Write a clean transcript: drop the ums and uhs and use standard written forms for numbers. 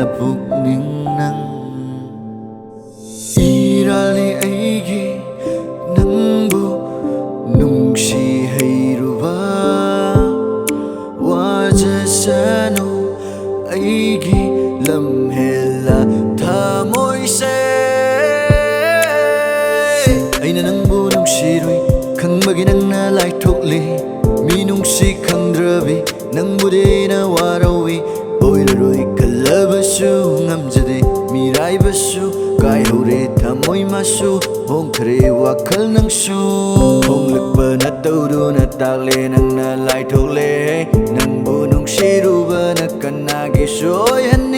là pukning nang irali aigi nangbu nungsi heiruba wajasano aigi lamhela thamoy se aina nangbu nungsirui khangmagi nangna lai thokli mi nungsi khangdrabi nangbudi na warawi oiraroi kalabasu ngamjade miraibasu kaihore thamoy masu hongkhre wakhal nangsu honglakba na tawduna takle nangna lai thokle nangbu nungsiruba na kanagi soyan